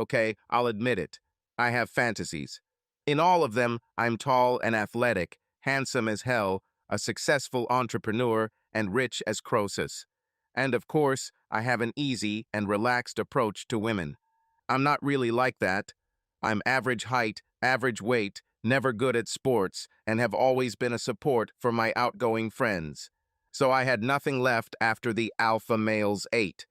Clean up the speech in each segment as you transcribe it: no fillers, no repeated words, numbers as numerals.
okay? I'll admit it. I have fantasies. In all of them, I'm tall and athletic, handsome as hell, a successful entrepreneur, and rich as Croesus. And of course, I have an easy and relaxed approach to women. I'm not really like that. I'm average height, average weight, never good at sports, and have always been a support for my outgoing friends. So I had nothing left after the alpha males ate.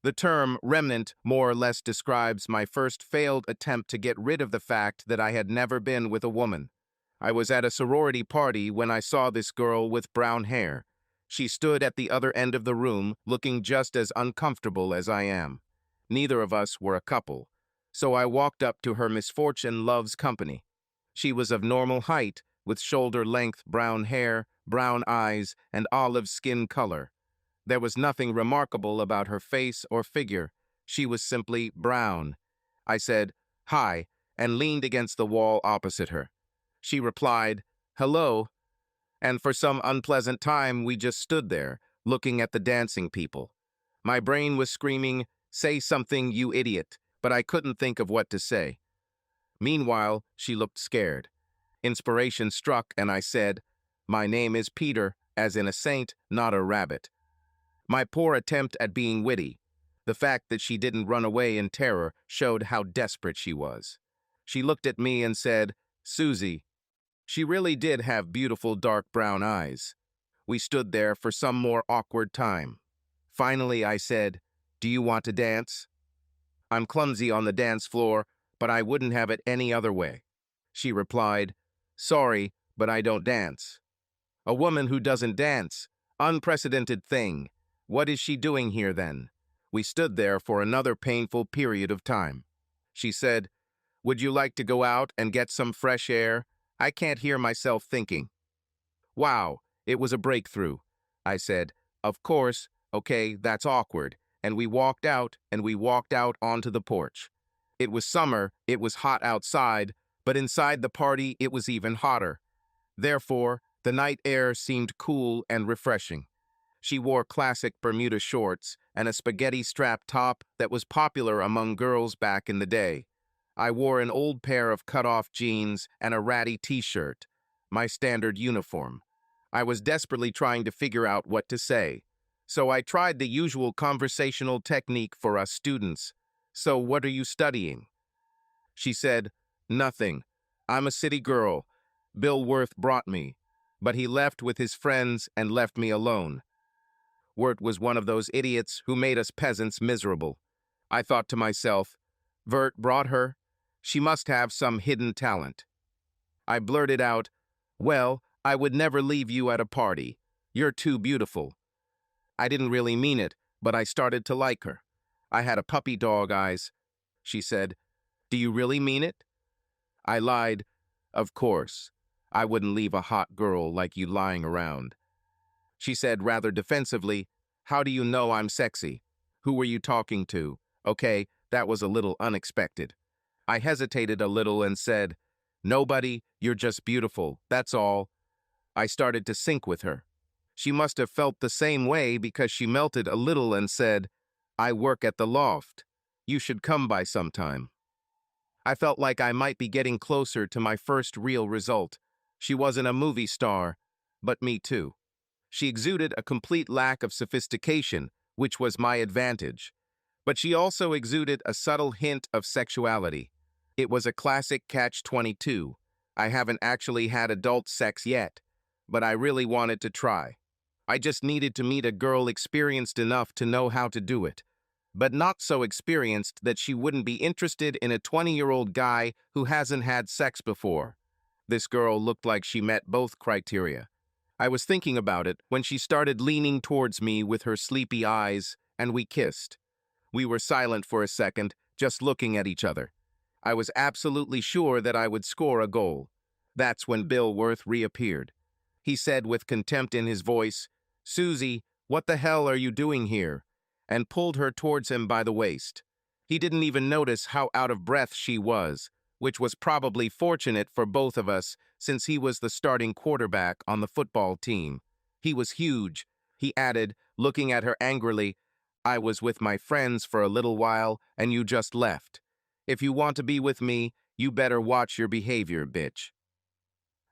The term remnant more or less describes my first failed attempt to get rid of the fact that I had never been with a woman. I was at a sorority party when I saw this girl with brown hair. She stood at the other end of the room, looking just as uncomfortable as I am. Neither of us were a couple, so I walked up to her misfortune loves company. She was of normal height, with shoulder-length brown hair, brown eyes, and olive skin color. There was nothing remarkable about her face or figure. She was simply brown. I said, "Hi," and leaned against the wall opposite her. She replied, "Hello," and for some unpleasant time we just stood there, looking at the dancing people. My brain was screaming, "Say something, you idiot," but I couldn't think of what to say. Meanwhile, she looked scared. Inspiration struck, and I said, "My name is Peter, as in a saint, not a rabbit." My poor attempt at being witty. The fact that she didn't run away in terror showed how desperate she was. She looked at me and said, "Susie." She really did have beautiful dark brown eyes. We stood there for some more awkward time. Finally, I said, "Do you want to dance?" I'm clumsy on the dance floor, but I wouldn't have it any other way. She replied, "Sorry, but I don't dance." A woman who doesn't dance. Unprecedented thing. What is she doing here then? We stood there for another painful period of time. She said, "Would you like to go out and get some fresh air? I can't hear myself thinking." Wow, it was a breakthrough. I said, "Of course, okay, that's awkward." And we walked out, onto the porch. It was summer, it was hot outside, but inside the party it was even hotter. Therefore, the night air seemed cool and refreshing. She wore classic Bermuda shorts and a spaghetti-strap top that was popular among girls back in the day. I wore an old pair of cut-off jeans and a ratty t-shirt, my standard uniform. I was desperately trying to figure out what to say. So I tried the usual conversational technique for us students. "So what are you studying?" She said, "Nothing. I'm a city girl. Bill Worth brought me, but he left with his friends and left me alone." Wirt was one of those idiots who made us peasants miserable. I thought to myself, "Wirt brought her? She must have some hidden talent." I blurted out, "Well, I would never leave you at a party. You're too beautiful." I didn't really mean it, but I started to like her. I had a puppy dog eyes. She said, "Do you really mean it?" I lied, "Of course. I wouldn't leave a hot girl like you lying around." She said rather defensively, "How do you know I'm sexy? Who were you talking to?" Okay, that was a little unexpected. I hesitated a little and said, "Nobody, you're just beautiful, that's all." I started to sync with her. She must have felt the same way because she melted a little and said, "I work at the loft. You should come by sometime." I felt like I might be getting closer to my first real result. She wasn't a movie star, but me too. She exuded a complete lack of sophistication, which was my advantage. But she also exuded a subtle hint of sexuality. It was a classic catch-22. I haven't actually had adult sex yet, but I really wanted to try. I just needed to meet a girl experienced enough to know how to do it, but not so experienced that she wouldn't be interested in a 20-year-old guy who hasn't had sex before. This girl looked like she met both criteria. I was thinking about it when she started leaning towards me with her sleepy eyes, and we kissed. We were silent for a second, just looking at each other. I was absolutely sure that I would score a goal. That's when Bill Worth reappeared. He said with contempt in his voice, "Susie, what the hell are you doing here?" and pulled her towards him by the waist. He didn't even notice how out of breath she was, which was probably fortunate for both of us since he was the starting quarterback on the football team. He was huge. He added, looking at her angrily, "I was with my friends for a little while and you just left. If you want to be with me, you better watch your behavior, bitch.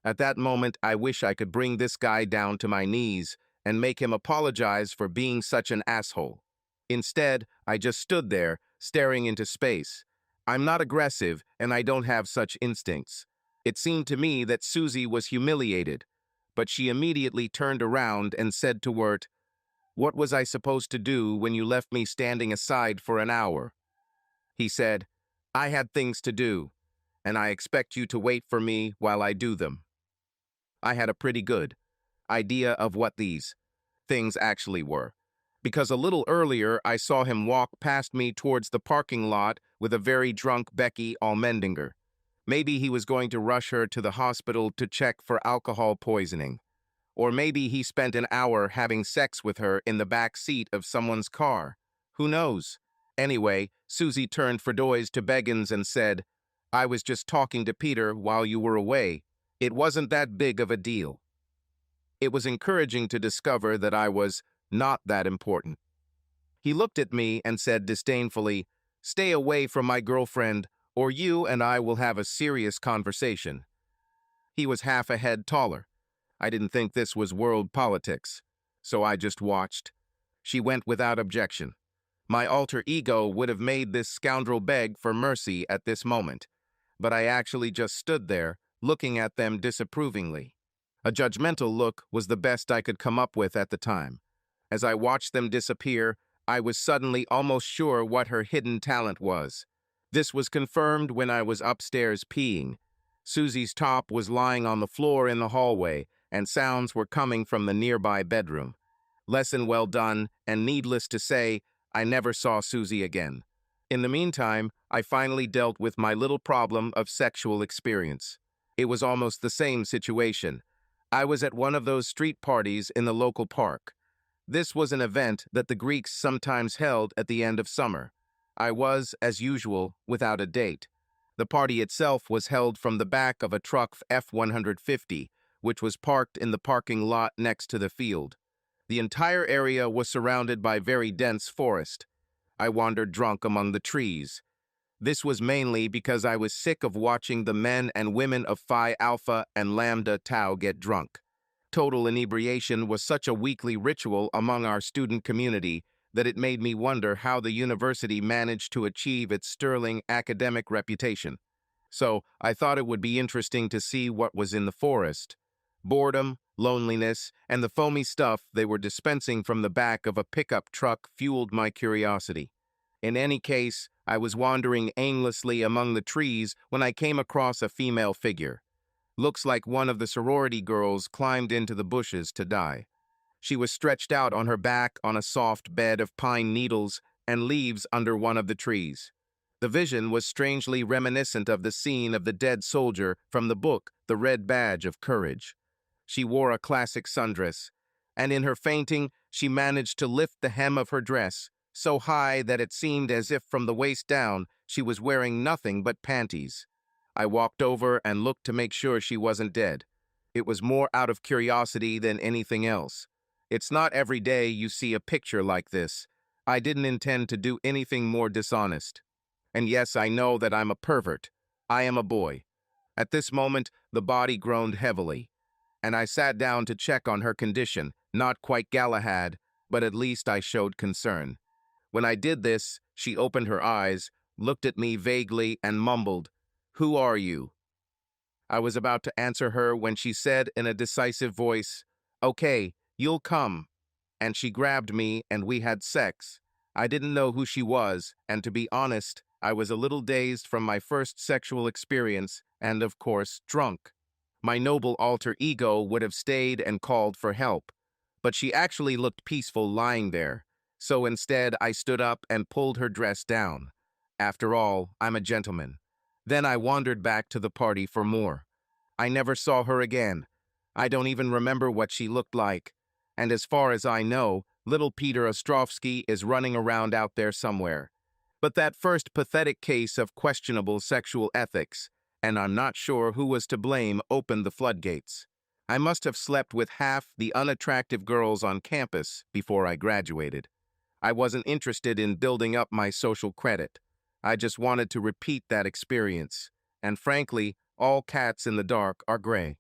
At that moment, I wish I could bring this guy down to my knees and make him apologize for being such an asshole. Instead, I just stood there, staring into space. I'm not aggressive, and I don't have such instincts. It seemed to me that Susie was humiliated, but she immediately turned around and said to Wirt, "What was I supposed to do when you left me standing aside for an hour?" He said, "I had things to do, and I expect you to wait for me while I do them." I had a pretty good idea of what these things actually were, because a little earlier I saw him walk past me towards the parking lot with a very drunk Becky Allmendinger. Maybe he was going to rush her to the hospital to check for alcohol poisoning. Or maybe he spent an hour having sex with her in the back seat of someone's car. Who knows? Anyway, Susie turned Fredoys to Beggins and said, "I was just talking to Peter while you were away. It wasn't that big of a deal." It was encouraging to discover that I was not that important. He looked at me and said disdainfully, "Stay away from my girlfriend, or you and I will have a serious conversation." He was half a head taller. I didn't think this was world politics, so I just watched. She went without objection. My alter ego would have made this scoundrel beg for mercy at this moment, but I actually just stood there, looking at them disapprovingly. A judgmental look was the best I could come up with at the time. As I watched them disappear, I was suddenly almost sure what her hidden talent was. This was confirmed when I was upstairs peeing. Susie's top was lying on the floor in the hallway, and sounds were coming from the nearby bedroom. Lesson well done, and needless to say, I never saw Susie again. In the meantime, I finally dealt with my little problem of sexual experience. It was almost the same situation. I was at one of those street parties in the local park. This was an event that the Greeks sometimes held at the end of summer. I was, as usual, without a date. The party itself was held from the back of a truck F-150, which was parked in the parking lot next to the field. The entire area was surrounded by very dense forest. I wandered drunk among the trees. This was mainly because I was sick of watching the men and women of Phi Alpha and Lambda Tau get drunk. Total inebriation was such a weekly ritual among our student community that it made me wonder how the university managed to achieve its sterling academic reputation. So I thought it would be interesting to see what was in the forest. Boredom, loneliness, and the foamy stuff they were dispensing from the back of a pickup truck fueled my curiosity. In any case, I was wandering aimlessly among the trees when I came across a female figure. Looks like one of the sorority girls climbed into the bushes to die. She was stretched out on her back on a soft bed of pine needles and leaves under one of the trees. The vision was strangely reminiscent of the scene of the dead soldier from the book The Red Badge of Courage. She wore a classic sundress, and in her fainting, she managed to lift the hem of her dress so high that it seemed as if from the waist down she was wearing nothing but panties. I walked over and looked to make sure she wasn't dead. It was more out of curiosity than anything else. It's not every day you see a picture like this. I didn't intend to do anything more dishonest. And yes, I know that I'm a pervert. I am a boy. At this moment, the body groaned heavily, and I sat down to check on her condition, not quite Galahad, but at least I showed concern. When I did this, she opened her eyes, looked at me vaguely, and mumbled, "Who are you?" I was about to answer her when she said in a decisive voice, "Okay, you'll come." And she grabbed me and we had sex. I didn't know who she was, and to be honest, I was a little dazed from my first sexual experience and, of course, drunk. My noble alter ego would have stayed and called for help, but she actually looked peaceful lying there. So instead, I stood up and pulled her dress down. After all, I'm a gentleman. Then I wandered back to the party for more. I never saw her again. I don't even remember what she looked like. And as far as I know, little Peter Ostrovsky is running around out there somewhere. But that first pathetic case of questionable sexual ethics, and I'm not sure who was to blame, opened the floodgates. I must have slept with half the unattractive girls on campus before I graduated. I wasn't interested in building up my social credit. I just wanted to repeat that experience. And frankly, all cats in the dark are gray.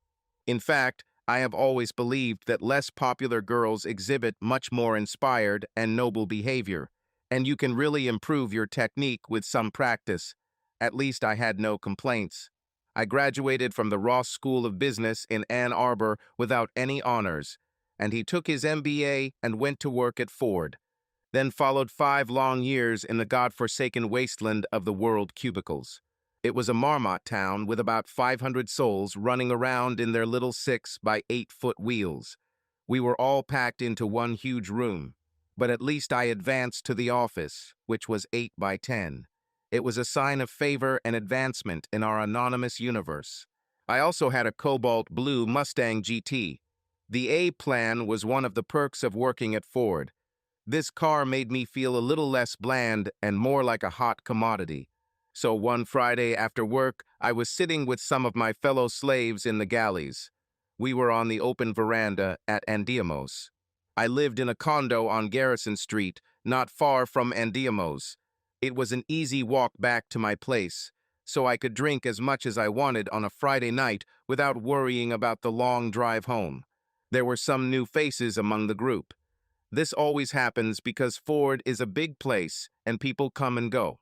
In fact, I have always believed that less popular girls exhibit much more inspired and noble behavior, and you can really improve your technique with some practice. At least I had no complaints. I graduated from the Ross School of Business in Ann Arbor without any honors, and he took his MBA and went to work at Ford. Then followed 5 long years in the godforsaken wasteland of the world cubicles. It was a marmot town with about 500 souls running around in their little 6 by 8 foot wheels. We were all packed into one huge room, but at least I advanced to the office, which was 8 by 10. It was a sign of favor and advancement in our anonymous universe. I also had a cobalt blue Mustang GT. The A plan was one of the perks of working at Ford. This car made me feel a little less bland and more like a hot commodity. So one Friday after work, I was sitting with some of my fellow slaves in the galleys. We were on the open veranda at Andiamos. I lived in a condo on Garrison Street, not far from Andiamos. It was an easy walk back to my place, so I could drink as much as I wanted on a Friday night without worrying about the long drive home. There were some new faces among the group. This always happens because Ford is a big place and people come and go.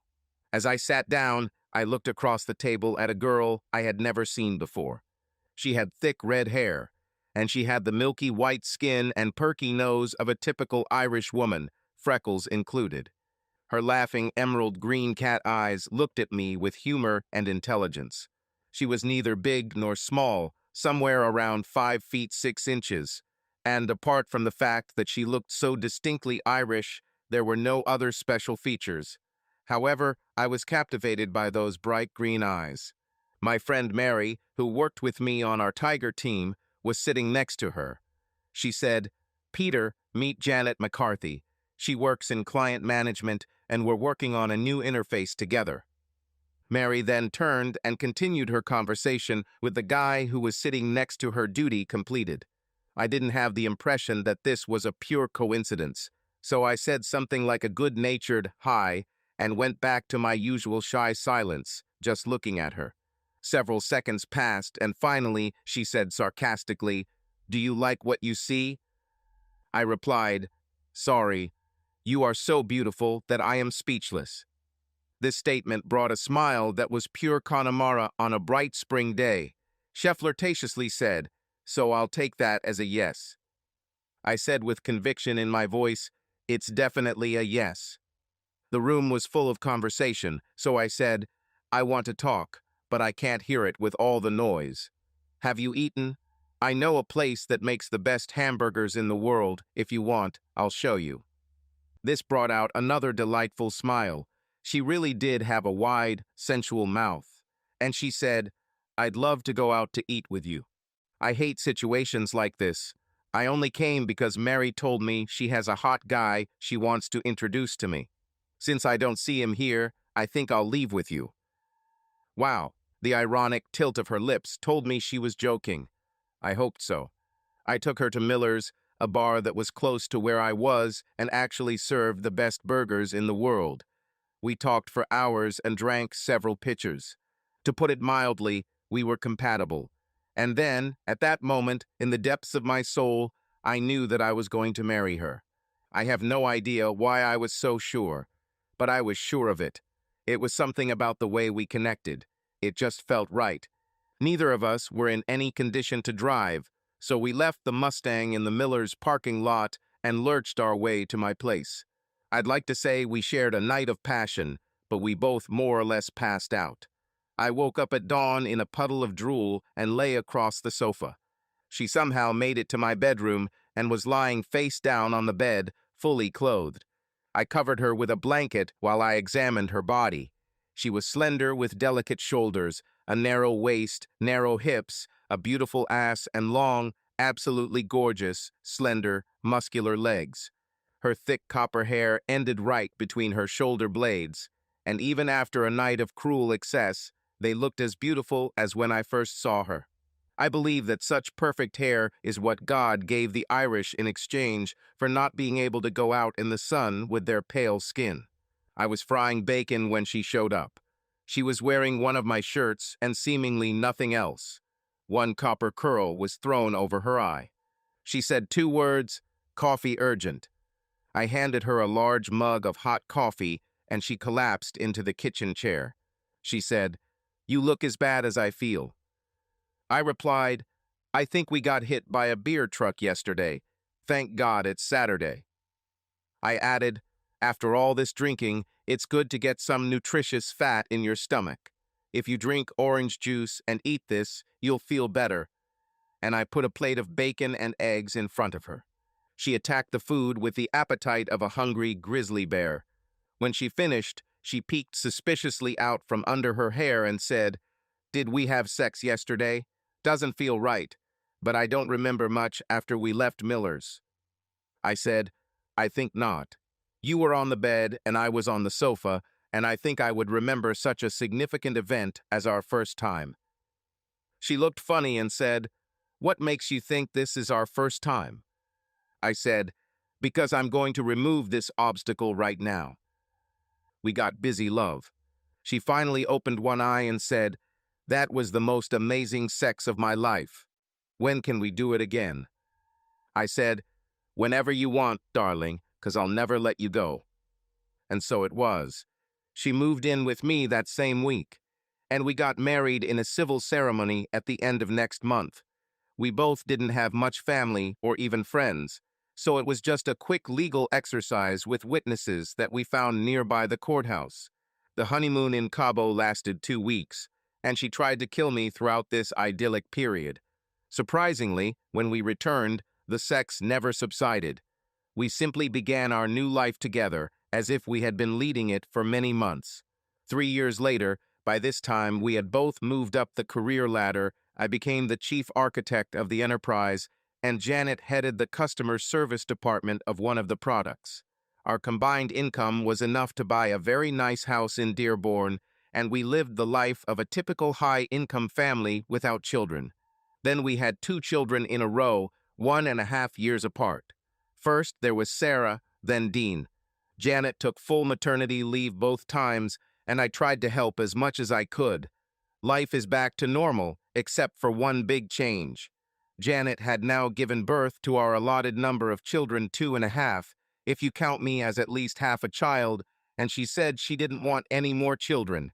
As I sat down, I looked across the table at a girl I had never seen before. She had thick red hair, and she had the milky white skin and perky nose of a typical Irish woman, freckles included. Her laughing emerald green cat eyes looked at me with humor and intelligence. She was neither big nor small, somewhere around 5 feet 6 inches. And apart from the fact that she looked so distinctly Irish, there were no other special features. However, I was captivated by those bright green eyes. My friend Mary, who worked with me on our Tiger team, was sitting next to her. She said, "Peter, meet Janet McCarthy. She works in client management and we're working on a new interface together." Mary then turned and continued her conversation with the guy who was sitting next to her, duty completed. I didn't have the impression that this was a pure coincidence, so I said something like a good-natured "hi" and went back to my usual shy silence, just looking at her. Several seconds passed, and finally she said sarcastically, "Do you like what you see?" I replied, "Sorry, you are so beautiful that I am speechless." This statement brought a smile that was pure Connemara on a bright spring day. She flirtatiously said, "So I'll take that as a yes." I said with conviction in my voice, "It's definitely a yes." The room was full of conversation, so I said, "I want to talk, but I can't hear it with all the noise. Have you eaten? I know a place that makes the best hamburgers in the world. If you want, I'll show you." This brought out another delightful smile. She really did have a wide, sensual mouth. And she said, "I'd love to go out to eat with you. I hate situations like this. I only came because Mary told me she has a hot guy she wants to introduce to me. Since I don't see him here, I think I'll leave with you." Wow, the ironic tilt of her lips told me she was joking. I hoped so. I took her to Miller's, a bar that was close to where I was and actually served the best burgers in the world. We talked for hours and drank several pitchers. To put it mildly, we were compatible. And then, at that moment, in the depths of my soul, I knew that I was going to marry her. I have no idea why I was so sure, but I was sure of it. It was something about the way we connected. It just felt right. Neither of us were in any condition to drive, so we left the Mustang in the Miller's parking lot and lurched our way to my place. I'd like to say we shared a night of passion, but we both more or less passed out. I woke up at dawn in a puddle of drool and lay across the sofa. She somehow made it to my bedroom and was lying face down on the bed, fully clothed. I covered her with a blanket while I examined her body. She was slender with delicate shoulders, a narrow waist, narrow hips, a beautiful ass, and long, absolutely gorgeous, slender, muscular legs. Her thick copper hair ended right between her shoulder blades, and even after a night of cruel excess, they looked as beautiful as when I first saw her. I believe that such perfect hair is what God gave the Irish in exchange for not being able to go out in the sun with their pale skin. I was frying bacon when she showed up. She was wearing one of my shirts and seemingly nothing else. One copper curl was thrown over her eye. She said 2 words, "Coffee urgent." I handed her a large mug of hot coffee and she collapsed into the kitchen chair. She said, "You look as bad as I feel." I replied, "I think we got hit by a beer truck yesterday. Thank God it's Saturday." I added, "After all this drinking, it's good to get some nutritious fat in your stomach. If you drink orange juice and eat this, you'll feel better." And I put a plate of bacon and eggs in front of her. She attacked the food with the appetite of a hungry grizzly bear. When she finished, she peeked suspiciously out from under her hair and said, "Did we have sex yesterday? Doesn't feel right, but I don't remember much after we left Miller's." I said, "I think not. You were on the bed and I was on the sofa, and I think I would remember such a significant event as our first time." She looked funny and said, "What makes you think this is our first time?" I said, "Because I'm going to remove this obstacle right now." We got busy love. She finally opened one eye and said, "That was the most amazing sex of my life. When can we do it again?" I said, "Whenever you want, darling, 'cause I'll never let you go." And so it was. She moved in with me that same week, and we got married in a civil ceremony at the end of next month. We both didn't have much family or even friends, so it was just a quick legal exercise with witnesses that we found nearby the courthouse. The honeymoon in Cabo lasted 2 weeks, and she tried to kill me throughout this idyllic period. Surprisingly, when we returned, the sex never subsided. We simply began our new life together as if we had been leading it for many months. 3 years later, by this time we had both moved up the career ladder. I became the chief architect of the enterprise, and Janet headed the customer service department of one of the products. Our combined income was enough to buy a very nice house in Dearborn, and we lived the life of a typical high-income family without children. Then we had 2 children in a row, 1.5 years apart. First, there was Sarah, then Dean. Janet took full maternity leave both times, and I tried to help as much as I could. Life is back to normal, except for one big change. Janet had now given birth to our allotted number of children, 2.5, if you count me as at least half a child, and she said she didn't want any more children.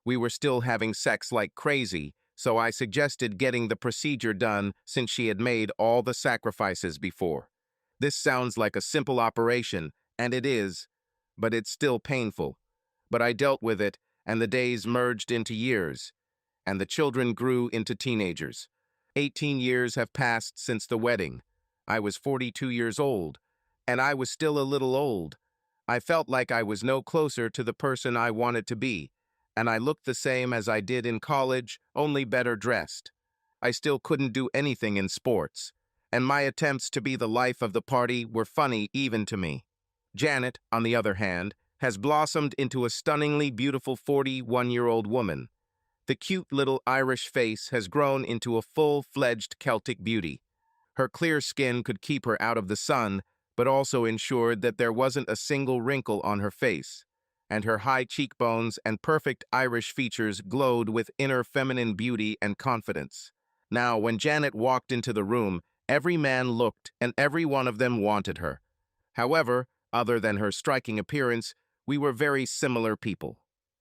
We were still having sex like crazy, so I suggested getting the procedure done since she had made all the sacrifices before. This sounds like a simple operation, and it is, but it's still painful. But I dealt with it, and the days merged into years, and the children grew into teenagers. 18 years have passed since the wedding. I was 42 years old, and I was still a little old. I felt like I was no closer to the person I wanted to be, and I looked the same as I did in college, only better dressed. I still couldn't do anything in sports, and my attempts to be the life of the party were funny even to me. Janet, on the other hand, has blossomed into a stunningly beautiful 41-year-old woman. The cute little Irish face has grown into a full-fledged Celtic beauty. Her clear skin could keep her out of the sun, but also ensured that there wasn't a single wrinkle on her face, and her high cheekbones and perfect Irish features glowed with inner feminine beauty and confidence. Now, when Janet walked into the room, every man looked and every one of them wanted her. However, other than her striking appearance, we were very similar people.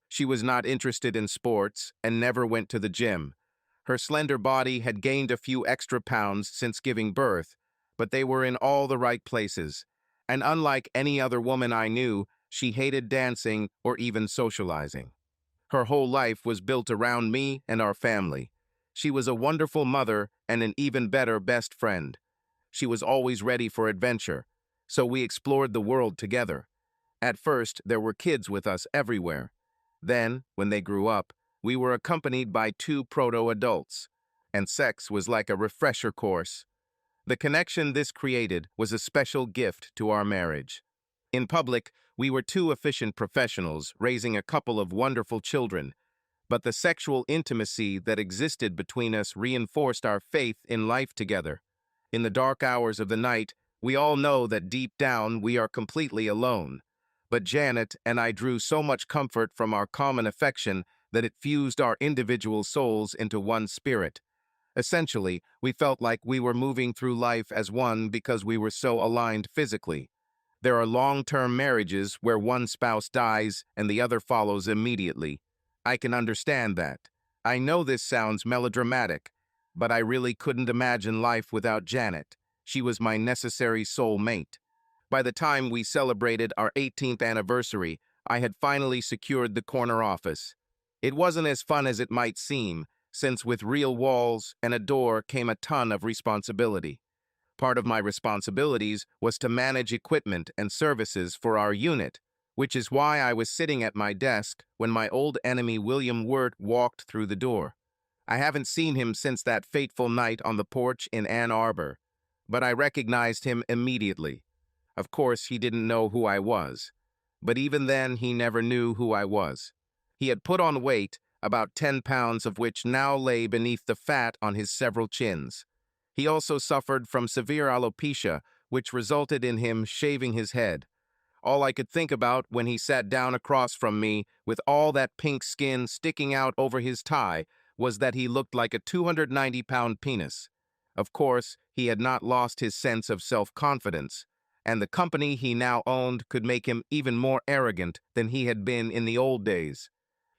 She was not interested in sports and never went to the gym. Her slender body had gained a few extra pounds since giving birth, but they were in all the right places. And unlike any other woman I knew, she hated dancing or even socializing. Her whole life was built around me and our family. She was a wonderful mother and an even better best friend. She was always ready for adventure, so we explored the world together. At first, there were kids with us everywhere. Then, when they grew up, we were accompanied by 2 proto-adults, and sex was like a refresher course. The connection this created was a special gift to our marriage. In public, we were 2 efficient professionals raising a couple of wonderful children, but the sexual intimacy that existed between us reinforced our faith in life together. In the dark hours of the night, we all know that deep down we are completely alone. But Janet and I drew so much comfort from our common affection that it fused our individual souls into one spirit. Essentially, we felt like we were moving through life as one because we were so aligned physically. There are long-term marriages where one spouse dies and the other follows immediately. I can understand that. I know this sounds melodramatic, but I really couldn't imagine life without Janet. She was my necessary soul mate. By the time we celebrated our 18th anniversary, I had finally secured the corner office. It wasn't as fun as it might seem, since with real walls and a door came a ton of responsibility. Part of my responsibilities was to manage equipment and services for our unit, which is why I was sitting at my desk when my old enemy William Wirt walked through the door. I haven't seen him since that fateful night on the porch in Ann Arbor, but I recognized him immediately. Of course, he didn't know who I was, but even then he never knew who I was. He had put on weight, about 10 pounds of which now lay beneath the fat on his several chins. He also suffered from severe alopecia, which resulted in him shaving his head. All I could think about when he sat down across from me with all that pink skin sticking out over his tie was that he looked like a 290-pound penis. Of course, he had not lost his sense of self-confidence, and the company he now owned could make him even more arrogant than he had been in the old days.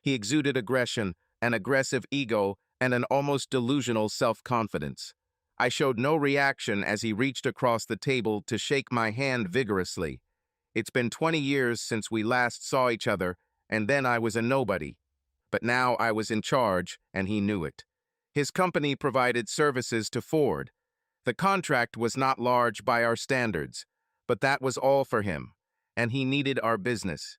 He exuded aggression, an aggressive ego, and an almost delusional self-confidence. I showed no reaction as he reached across the table to shake my hand vigorously. It's been 20 years since we last saw each other, and then I was a nobody. But now I was in charge, and he knew it. His company provided services to Ford. The contract was not large by our standards, but that was all for him, and he needed our business.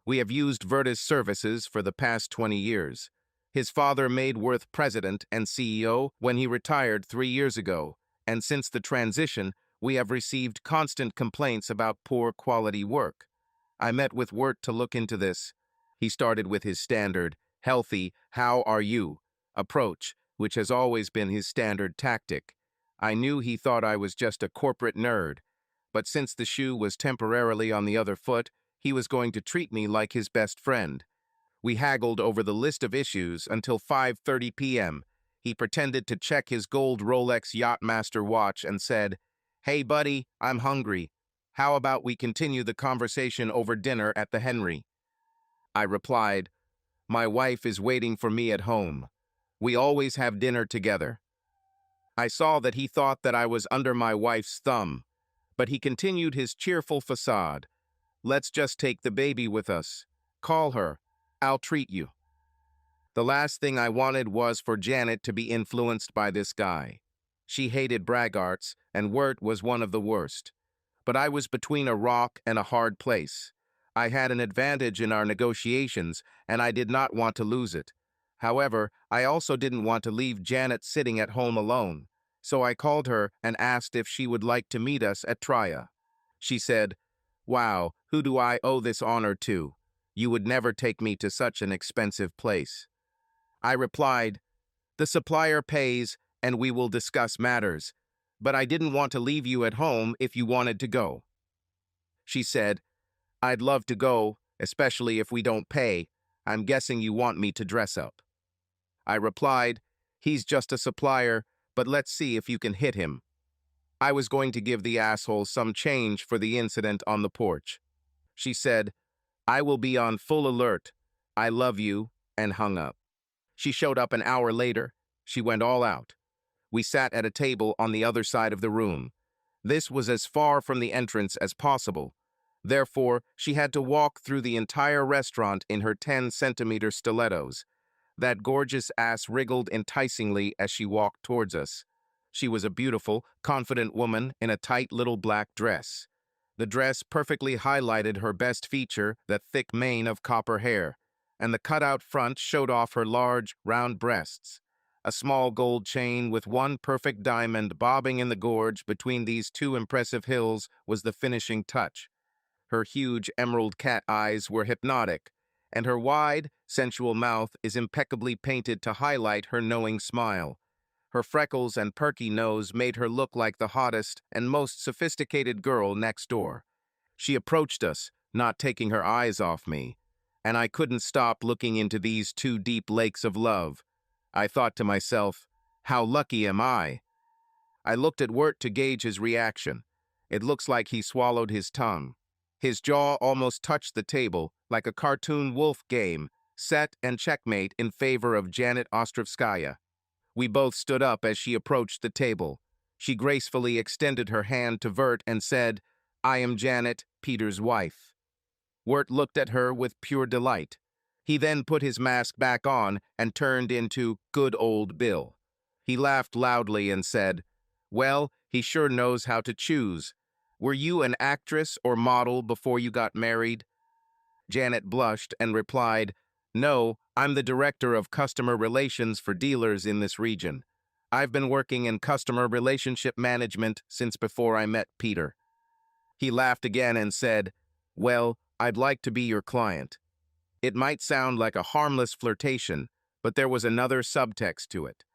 We have used Verta's services for the past 20 years. His father made Worth president and CEO when he retired 3 years ago, and since the transition, we have received constant complaints about poor quality work. I met with Wirt to look into this. He started with his standard, healthy, how are you approach, which has always been his standard tactic. I knew he thought I was just a corporate nerd, but since the shoe was temporarily on the other foot, he was going to treat me like his best friend. We haggled over the list of issues until 5:30 p.m. He pretended to check his gold Rolex Yachtmaster watch and said, "Hey buddy, I'm hungry. How about we continue the conversation over dinner at the Henry?" I replied, "My wife is waiting for me at home. We always have dinner together." I saw that he thought that I was under my wife's thumb, but he continued his cheerful facade. "Let's just take the baby with us. Call her. I'll treat you." The last thing I wanted was for Janet to be influenced by this guy. She hated braggarts, and Wirt was one of the worst. But I was between a rock and a hard place. I had an advantage in our negotiations, and I did not want to lose it. However, I also didn't want to leave Janet sitting at home alone, so I called her and asked if she would like to meet us at Tria. She said, "Wow, who do I owe this honor to? You would never take me to such an expensive place." I replied, "The supplier pays, and we will discuss matters, but I didn't want to leave you at home if you wanted to go." She said, "I'd love to go, especially if we don't pay. I'm guessing you want me to dress up." I replied, "He's just a supplier, but let's see if you can hit him." I was going to give the asshole some change for the incident on the porch. She said, "I will be on full alert. I love you," and hung up. She showed up an hour later. She went all out. We sat at a table on the other side of the room. This was as far from the entrance as possible. Therefore, she had to walk through the entire restaurant in her 10-centimeter stilettos. That gorgeous ass wriggled enticingly as she walked towards us. She was a beautiful, confident woman in a tight little black dress. The dress perfectly highlighted her best feature, the thick mane of copper hair, and the cutout front showed off her large, round breasts. A small gold chain with one perfect diamond bobbing in the gorge between these two impressive hills was the finishing touch. Her huge emerald cat eyes were hypnotic, and her wide, sensual mouth is impeccably painted to highlight her knowing smile. Her freckles and perky nose made her look like the hottest and most sophisticated girl next door. She approached us, not taking her eyes off me, and I couldn't stop looking into these two deep lakes of love. I thought to myself, how lucky am I? I looked at Wirt to gauge his reaction. It looks like he swallowed his tongue. His jaw almost touched the table, like a cartoon wolf game, set and checkmate in favor of Janet Ostrovskaya. We both stood up as she approached the table. She gracefully extended her hand to Wirt and said, "I am Janet, Peter's wife." Wirt looked at her with pure delight. He then put his mask back on and turned into good old Bill. He laughed loudly and said, "Well, he sure knows how to choose. Were you an actress or model before you got married?" Janet blushed and replied, "No, I'm the director of customer relations for dealers in this region. I've been working in customer relationship management since before I met Peter." He laughed again and said, "Well, I'd like to be your client." It might sound like a harmless flirtation, but there was another subtext to it.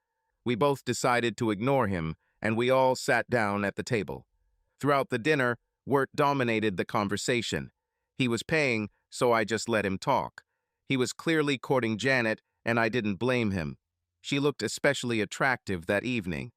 We both decided to ignore him, and we all sat down at the table. Throughout the dinner, Wirt dominated the conversation. He was paying, so I just let him talk. He was clearly courting Janet, and I didn't blame him. She looked especially attractive that evening.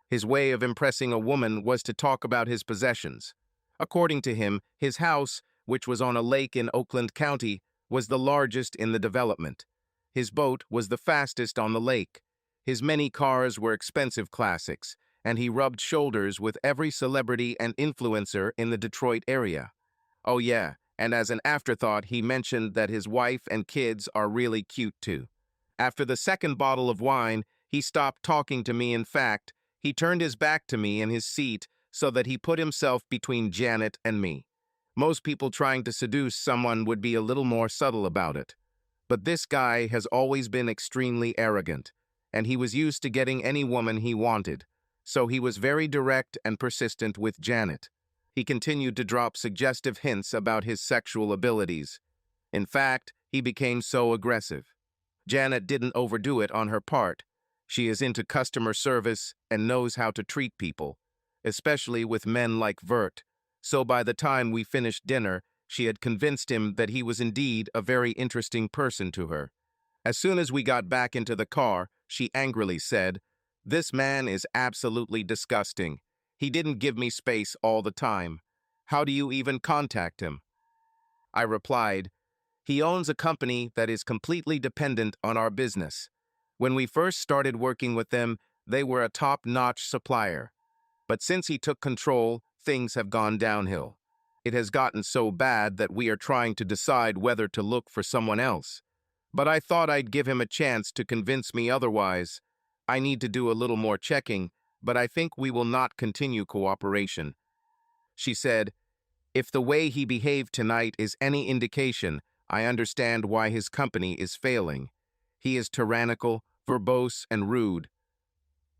His way of impressing a woman was to talk about his possessions. According to him, his house, which was on a lake in Oakland County, was the largest in the development. His boat was the fastest on the lake. His many cars were expensive classics, and he rubbed shoulders with every celebrity and influencer in the Detroit area. Oh yeah, and as an afterthought, he mentioned that his wife and kids are really cute too. After the second bottle of wine, he stopped talking to me. In fact, he turned his back to me in his seat so that he put himself between Janet and me. Most people trying to seduce someone would be a little more subtle about it. But this guy has always been extremely arrogant, and he was used to getting any woman he wanted, so he was very direct and persistent with Janet. He continued to drop suggestive hints about his sexual abilities. In fact, he became so aggressive. Janet didn't overdo it on her part. She is into customer service and knows how to treat people, especially with men like Wirt. So by the time we finished dinner, she had convinced him that he was indeed a very interesting person to her. As soon as we got back into the car, she angrily said, "This man is absolutely disgusting. He didn't give me space all the time. How do you even contact him?" I replied, "He owns a company that is completely dependent on our business. When we first started working with them, they were a top-notch supplier. But since he took control, things have gone downhill. It has gotten so bad that we are trying to decide whether to look for someone else. But I thought I'd give him a chance to convince me otherwise. I need to do a little more checking, but I think we will not continue cooperation." She said, "If the way he behaved tonight is any indication, I understand why his company is failing. He is tyrannical, verbose, and rude.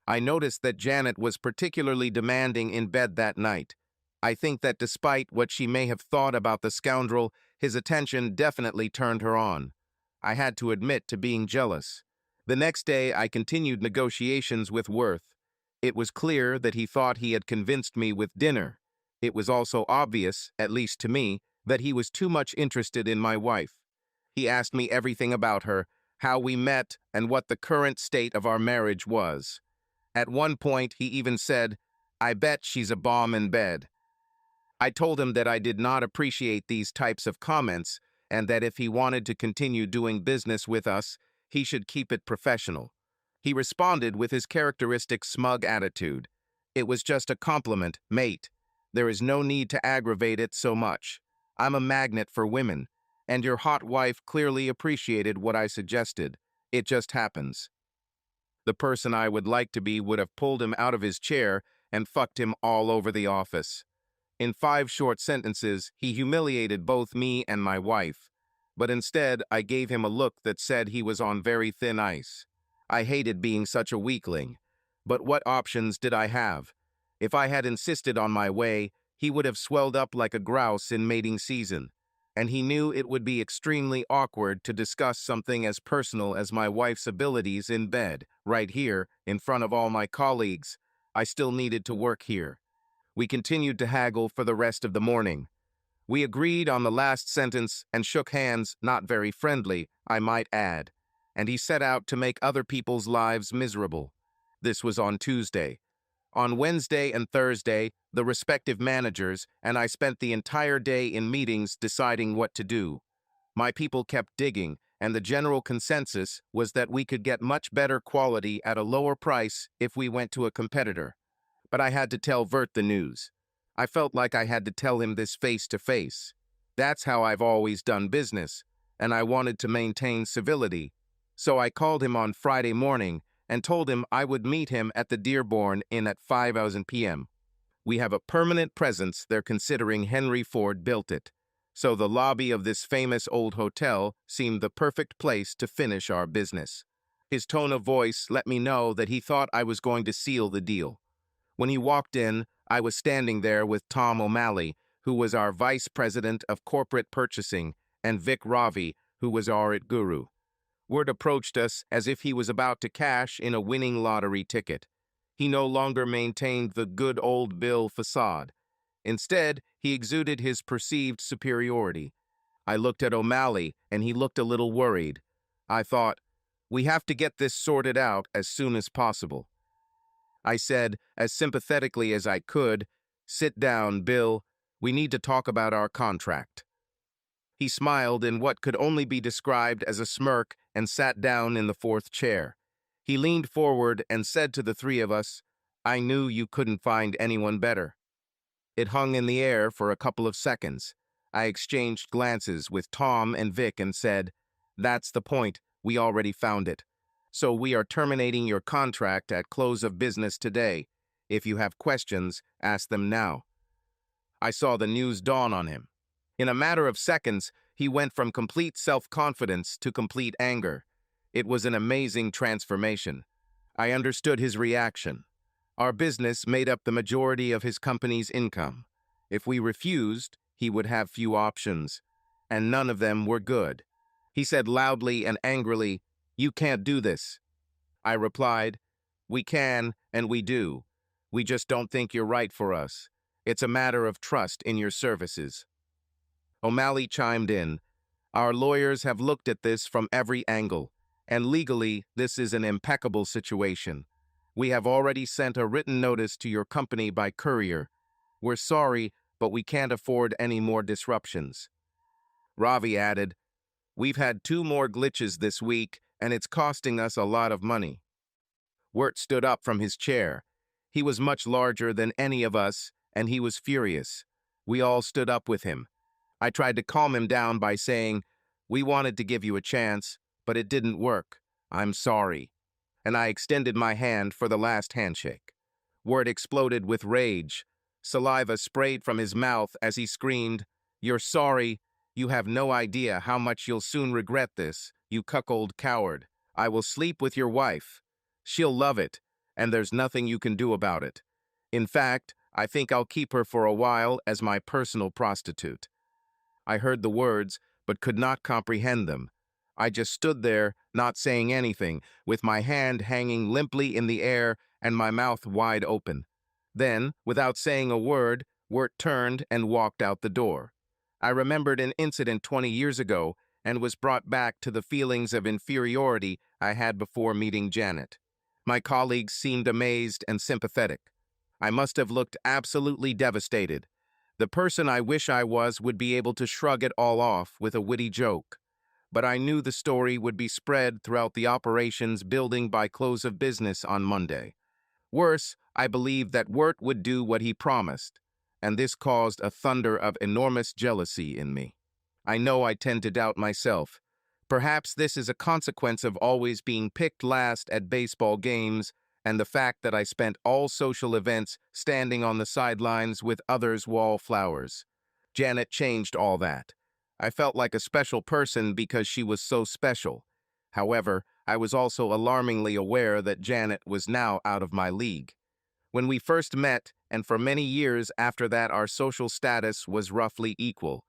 I noticed that Janet was particularly demanding in bed that night. I think that despite what she may have thought about the scoundrel, his attention definitely turned her on. I had to admit to being jealous. The next day, I continued negotiations with Worth. It was clear that he thought he had convinced me with dinner. It was also obvious, at least to me, that he was too much interested in my wife. He asked me everything about her, how we met, and what the current state of our marriage was. At one point, he even said, "I bet she's a bomb in bed." I told him that I did not appreciate these types of comments and that if he wanted to continue doing business with us, he should keep it professional. He responded with his characteristic smug attitude. "It was just a compliment, mate. There is no need to aggravate it so much. I'm a magnet for women, and your hot wife clearly appreciated what I suggested. It just happens." The person I would like to be would have pulled him out of his chair and fucked him all over the office. In 5 short sentences, he humiliated both me and my wife. But instead, I gave him a look that said he was on very thin ice. I hated being such a weakling. But what options did I have? If I had insisted on my way, he would have swelled up like a grouse in mating season. And he knew it would be extremely awkward to discuss something as personal as my wife's abilities in bed, right here, in front of all my colleagues. I still needed to work here. We continued to haggle for the rest of the morning. We agreed on the last sentence and shook hands, not very friendly, I might add, and he set out to make other people's lives miserable. This was on Tuesday. On Wednesday and Thursday, the respective managers and I spent the entire day in meetings deciding what to do. My people kept digging, and the general consensus was that we could get much better quality at a lower price if we went to a competitor. But I had to tell Vert the news. I felt like I had to tell him this face to face. That's how I've always done business, and I wanted to maintain civility. So I called him on Friday morning and told him I would meet him at the Dearborn Inn at 5:00 p.m. We have a permanent presence there considering Henry Ford built it. So the lobby of this famous old hotel seemed the perfect place to finish our business. His tone of voice let me know that he thought I was going to seal the deal. When he walked in, I was standing there with Tom O'Malley, who was our vice president of corporate purchasing, and Vic Ravi, who was our guru. Word approached us as if he was about to cash in a winning lottery ticket. He no longer maintained the good old Bill facade. Instead, he exuded his perceived superiority. I looked at O'Malley, and he looked a little worried. I thought, we have to get this sorted out as soon as possible. I said, as sympathetically as I could, "Sit down, Bill. We need to talk about our contract." He smiled in what could only be described as a smirk and sat down in the fourth chair. He leaned forward and said to the three of us, "I knew you couldn't find anyone better." It hung in the air for a couple of seconds. I exchanged glances with Tom and Vic and said, "That's the point. We already found it. So we are terminating your contract at close of business today. If you have questions, ask them now." I saw the news dawn on him. In a matter of seconds, he went from complete self-confidence to complete anger. It was an amazing transformation. I understood his reaction. Our business made up the majority of his company's income. If we refused, he would have few options, and none of them were good. He said loudly and angrily, "You can't do this." I replied, "We can, and we do. We just don't think you're right for us. It's a matter of trust in your services." O'Malley chimed in, "Our lawyers have looked at this from every angle, and legally, this is an impeccable situation. We have already sent a written notice to your company by courier. We're sorry, but we can't afford any more disruptions." Ravi added, "We've had 2 more glitches this week, and it's costing us a lot of money." Wirt stood up from his chair. He was much larger than any of us, and he was furious. We all stood up with him. I tried to calm him down by saying, "We wanted to give you a chance, but it didn't work. I'm sorry." And I extended my hand for the last handshake. Wirt exploded with rage. Saliva sprayed from his mouth as he screamed, "You're sorry. You have no idea how much you'll soon regret this, you cuckold coward. I will sleep with your wife. She'll love it, and there's nothing you can do about it. In fact, I think I'll keep her for a while as my personal prostitute." I heard the words, but could not comprehend them. I just stood there, not saying anything, with my hand hanging limply in the air and my mouth wide open. Then, without saying a word, Wirt turned and walked out the door. I remembered an incident 20 years ago and was brought back to the feelings of inferiority I had before meeting Janet. My colleagues seemed amazed and sympathetic. I must have looked absolutely devastated. The person I wish I was would be able to shrug it all off with a witty joke. But I knew the story would be spread throughout the operations building by close of business on Monday. Worse, I believed that Wirt would do what he promised, and this caused a thunder of enormous jealousy in me. I know I tend to doubt myself. Perhaps this is a consequence of always being picked last at baseball games and the fact that I spent all social events standing on the sidelines with others' wallflowers. Janet changed all that. I felt like a special person because she was so special. However, I was also alarmingly aware that Janet was now out of my league. When we first met, and for many years after that, our social status was roughly equal.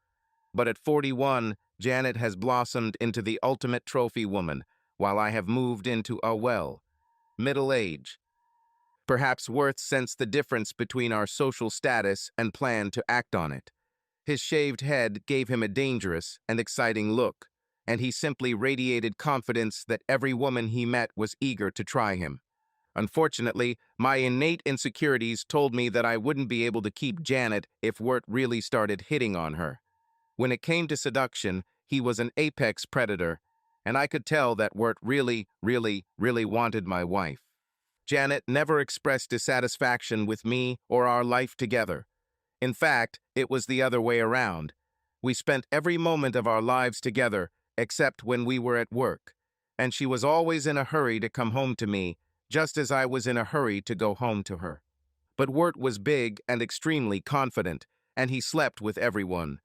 But at 41, Janet has blossomed into the ultimate trophy woman, while I have moved into middle age. Perhaps Worth sensed the difference between our social status and planned to act on it. His shaved head gave him a dangerous and exciting look, and he simply radiated confidence that every woman he met was eager to try him. Unfortunately, my innate insecurities told me that I wouldn't be able to keep Janet if Wirt really started hitting on her. When it came to seduction, he was an apex predator, and I could tell that Wirt really wanted my wife. Janet never expressed dissatisfaction with me or our life together. In fact, it was the other way around. We spent every moment of our lives together, except when we were at work, and she was always in a hurry to come home to me, just as I was in a hurry to go home to her. But Wirt was big and extremely confident, and he slept with everyone.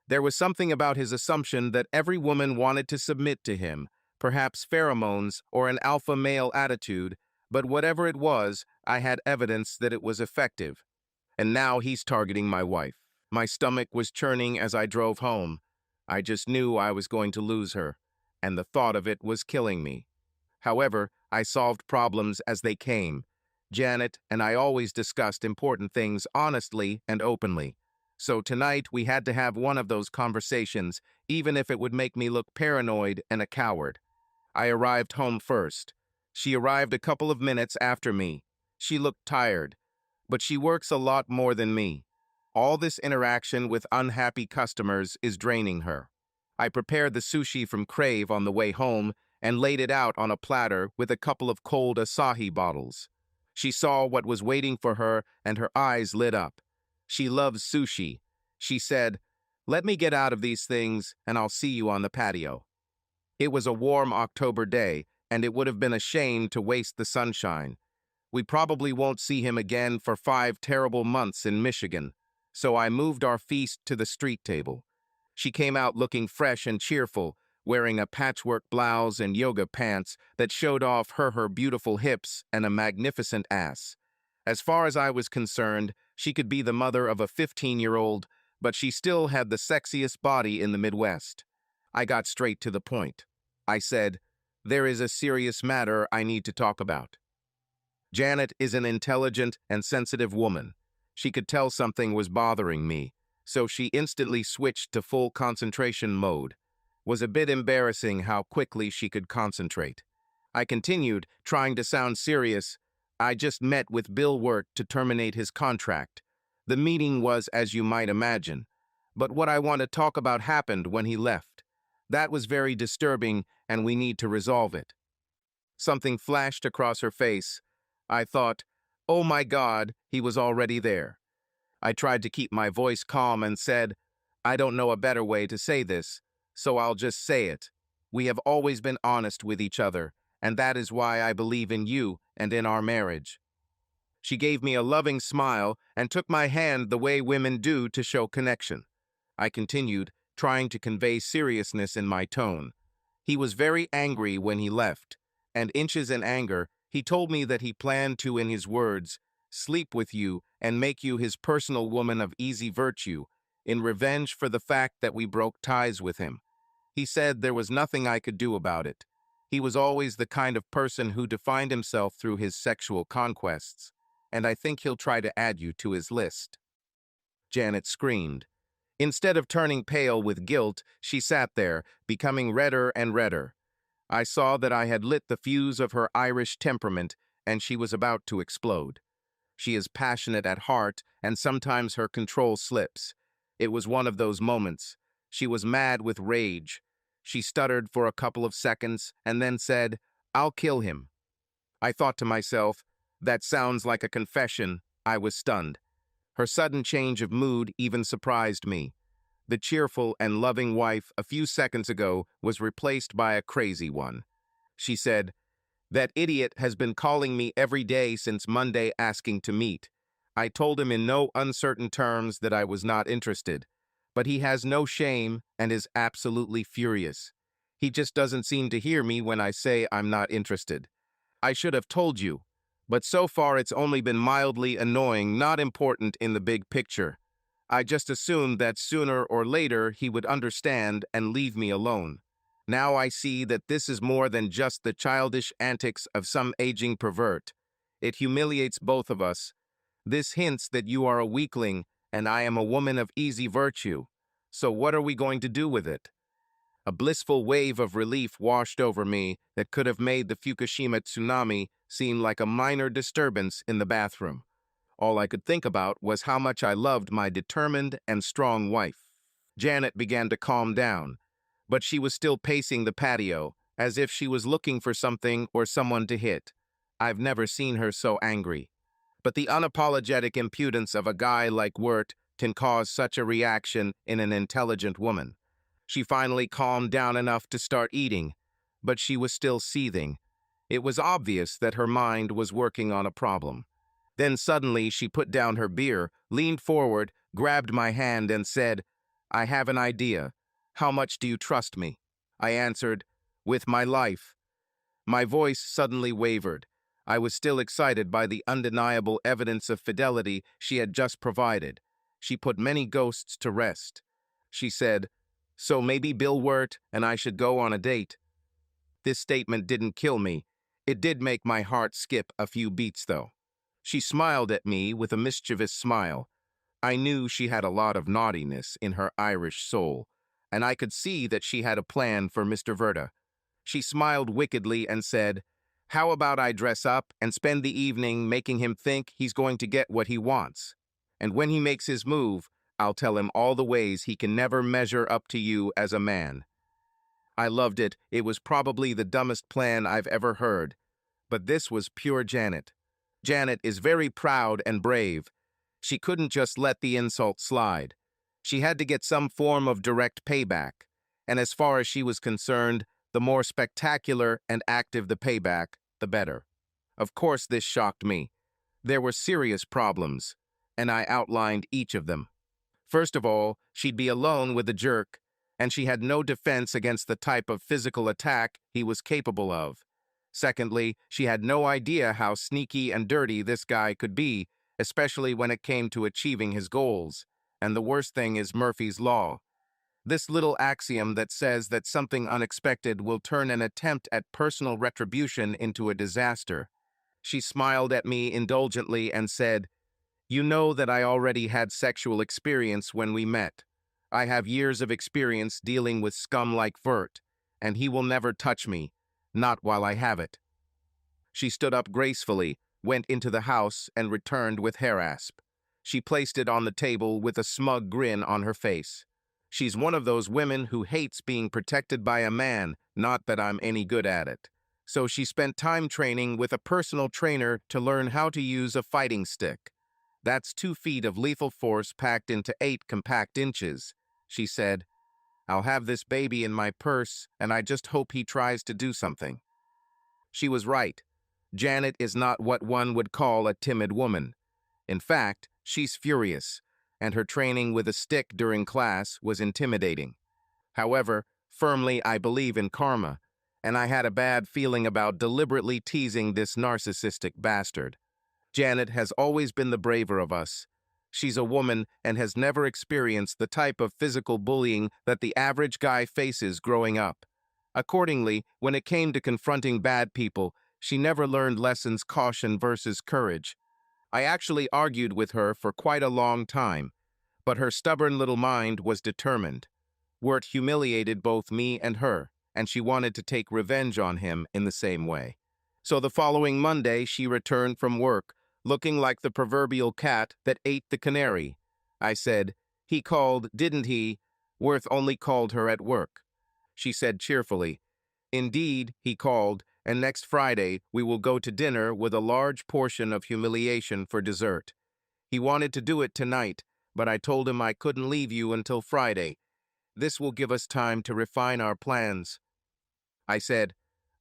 There was something about his assumption that every woman wanted to submit to him, perhaps pheromones or an alpha male attitude, but whatever it was, I had evidence that it was effective. And now he's targeting my wife. My stomach was churning as I drove home. I just knew I was going to lose her, and the thought of it was killing me. However, I solved problems as they came. Janet and I always discussed important things honestly and openly. So tonight we had to have one of those conversations, even if it would make me look paranoid and a coward. I arrived home first. She arrived a couple of minutes after me. She looked tired, but she works a lot more than me. All this interaction with unhappy customers is draining her. I prepared the sushi from Crave on the way home and laid it out on a platter with a couple of cold Asahi bottles. She saw what was waiting for her and her eyes lit up. She loves sushi. She said, "Let me get out of these things and I'll see you on the patio." It was a warm October day, and it would have been a shame to waste the sunshine. We probably won't see him again for 5 terrible months in Michigan, so I moved our feast to the street table. She came out looking fresh and cheerful, wearing a patchwork blouse and yoga pants that showed off her beautiful hips and a magnificent ass. As far as I was concerned, she could be the mother of a 15-year-old, but she still had the sexiest body in the Midwest. I got straight to the point. I said, "There is a serious matter I need to talk about." Janet is an intelligent and sensitive woman. She could tell something was bothering me, so she instantly switched to full concentration mode. Was a bit embarrassing how quickly she could concentrate. I continued, trying to sound serious. "I just met with Bill Wirt to terminate his contract. The meeting was as you might imagine. But what I want to talk about happened when he left. That was very disturbing, and we need to resolve it." Something flashed across her face. I thought, oh my God, he was already there. I tried to keep my voice calm and said, "I don't know a better way to say this, so I'll just say it. We have always been honest with each other, and that is why I believe in you and in our marriage." She gave me a loving smile and took my hand the way women do to show connection. I continued, trying to convey seriousness in my tone. He was very angry when he left, and inches in anger, he told me that he planned to, in his words, sleep with you and make you his personal woman of easy virtue, in revenge for the fact that we broke ties with him. He said there was nothing I could do about it. He was always the kind of person who defined himself through his sexual conquests, and I think he'll try to add you to his list. Janet screamed. Instead of turning pale with guilt, she sat there, becoming redder and redder. I saw that I had lit the fuse of her Irish temperament, and she was about to explode. She is passionate at heart, and sometimes her control slips. It was one of those moments. She was mad with rage. She stuttered for a couple of seconds, and then said, "I'll kill him." I thought to myself, that sounds like a confession. I was stunned. Her sudden change of mood even surprised me. The cheerful and loving wife a few seconds ago was replaced by a crazy one. She said, "That idiot has been calling me every day since Monday asking to meet. I told him in no uncertain terms that I was not interested, but he has no shame and is absolutely furious. He just doesn't seem to hear me when I say I'm not interested. I should have told you, but so far it's only been mildly annoying, not important in the big picture. I just assumed that sooner or later he would understand and leave me alone. Now I see that this is more than just the childish antics of some aging pervert. It humiliates both of us. This hints that you are a weakling and I am a woman of easy virtue. So what are we going to do with it? A blissful wave of relief washed over me that could have made the Fukushima tsunami seem like a minor disturbance in the bathroom. All I could think about was how much I loved my determined and strong wife. Janet began to calm down, but she was still pacing the patio, as if she was looking for something or someone to hit. I've never seen her so angry. But the unapologetic impudence of a guy like Wirt can cause such a reaction in an intelligent woman. She finally calmed down enough to start eating, but she was still seething. It was obvious that her mind was working on a problem. Then suddenly she put down her beer, leaned forward, grabbed my hand and said, "I have an idea. How much do you trust me?" I answered, "With my life." My voice suddenly wavered. I was still excited by the undeniable evidence of fidelity she had just provided. She put many ghosts to rest. She said, "So maybe Bill Wirt and I should go on a date." This statement didn't kill me. It did make my heart skip a few beats, though. She smiled at me with a mischievous smile. I knew she had a lot of naughtiness in her Irish soul, and I could see that she had a plan for Mr. Verta. She smiled wickedly and said, "How about I dress up and spend the evening making him think he's going to get what he wants? And when he makes his move, I'll tell him all the ways he can never measure up to you as a man." I loved it. It was probably the dumbest plan I've ever heard. But this was pure Janet. Janet is very proud and brave. She couldn't just let the insult slide. She had to get some form of direct payback. And as far as she was concerned, the more spectacular and active the payback, the better. Of course, this shocked me. There were serious problems, and I outlined each of them. First of all, she'd be alone with the jerk, and she had no defense against the type of physical attack he was capable of. Secondly, she had no idea how sneaky and dirty this guy could be, especially when it came to achieving his goals. And the worst thing is Murphy's Law. This little axiom that says that something unexpected will turn an attempt at personal retribution into a disaster. She smiled at me indulgently and said, "You know that I already had sexual experience when we met. I have years of experience dealing with scum like Vert, and he will never touch me, not while I have it." She stood up gracefully, went into the house, and returned with harass. She placed it on the table with a smug grin on her face. She's one of those women who hates being protected by a man, not that I'm any good at it. So she spent time training with a personal trainer to learn how to use a fighting stick. "That's 2 feet of lethal force packed into 8 compact inches," she said. "I'll have this baby in my purse, and I just hope he tries to do something." She was right. Janet is not what one would call a timid woman. In fact, she's furious, and her training with a stick during class was intimidating. However, firmly I believe in karma, and I had a bad feeling about deliberately teasing this narcissistic bastard. Janet has always been the braver of us. She's a woman and has never experienced the type of physical bullying that the average guy faces growing up. Accordingly, when it came to confronting bad people, she never learned lessons caution versus courage. I actually argued with her for quite a long time, but her stubborn little mind was determined. Wirt humiliated both me and her, and she wanted to take revenge on him in the same way. So the following Monday, she returned from work, looking like the proverbial cat that ate the canary. I said, "He called, didn't he?" Worth only called her at work. She said cheerfully, "Indeed, he called, and next Friday we will go to dinner with a large portion of humiliation for dessert. He wanted to do it tonight, but I told him I couldn't leave you until Friday. This will give us time to refine our plans." I said,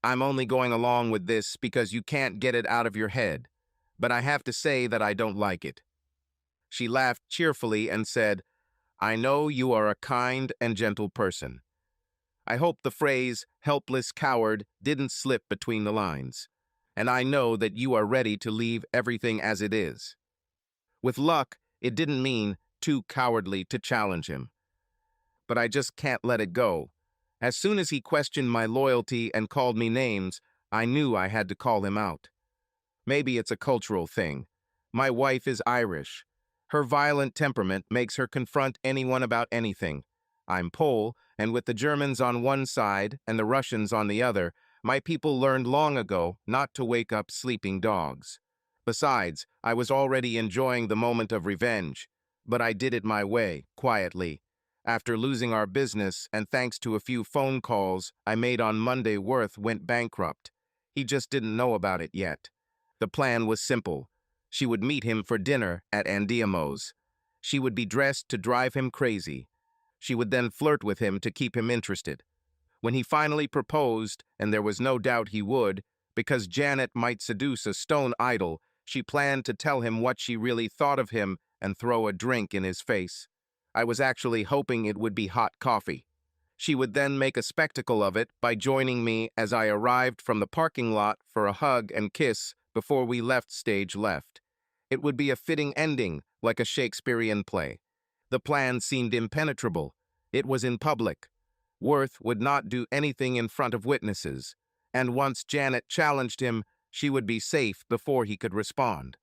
"I'm only going along with this because you can't get it out of your head, but I have to say that I don't like it." She laughed cheerfully and said, "I know you are a kind and gentle person." I hope the phrase, "helpless coward," didn't slip between the lines. And I know that you are ready to leave everything as it is. With luck, it didn't mean too cowardly to challenge him. But I just can't let it go. As soon as he questioned my loyalty and called me names, I knew I had to call him out. Maybe it's a cultural thing. My wife is Irish. Her violent temperament makes her confront anyone about anything. I'm Pole, and with the Germans on one side and the Russians on the other, my people learned long ago not to wake up sleeping dogs. Besides, I was already enjoying the moment of revenge, but I did it my way, quietly. After losing our business, and thanks to a few phone calls I made on Monday, Worth went bankrupt. He just didn't know about it yet. The plan was simple. She would meet him for dinner at Andiamo's. She would be dressed to drive him crazy. She would then flirt with him to keep him interested. When he finally proposed, and there was no doubt he would, because Janet might seduce a stone idol, she planned to tell him what she really thought of him and throw a drink in his face. I was actually hoping it would be hot coffee. She would then make a spectacle of it by joining me as I arrived from the parking lot for a hug and kiss before we left stage left. It would be a fitting ending, like a Shakespearean play. The plan seemed impenetrable. It was in public. Worth would not do anything in front of witnesses, and once Janet challenged him, she would be safe before he could respond.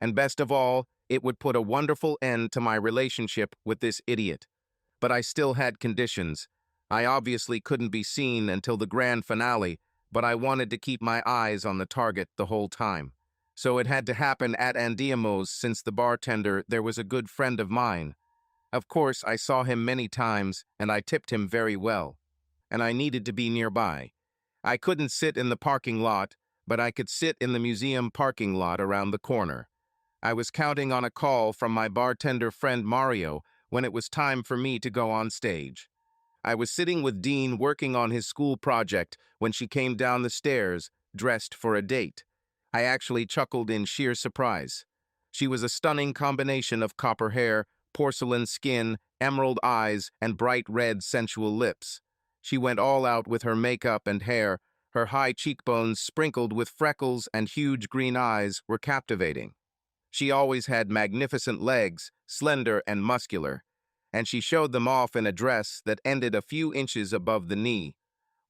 And best of all, it would put a wonderful end to my relationship with this idiot. But I still had conditions. I obviously couldn't be seen until the grand finale, but I wanted to keep my eyes on the target the whole time. So it had to happen at Andiamo's, since the bartender there was a good friend of mine. Of course, I saw him many times, and I tipped him very well. And I needed to be nearby. I couldn't sit in the parking lot, but I could sit in the museum parking lot around the corner. I was counting on a call from my bartender friend Mario when it was time for me to go on stage. I was sitting with Dean working on his school project when she came down the stairs, dressed for a date. I actually chuckled in sheer surprise. She was a stunning combination of copper hair, porcelain skin, emerald eyes, and bright red sensual lips. She went all out with her makeup and hair. Her high cheekbones, sprinkled with freckles and huge green eyes, were captivating. She always had magnificent legs, slender and muscular, and she showed them off in a dress that ended a few inches above the knee.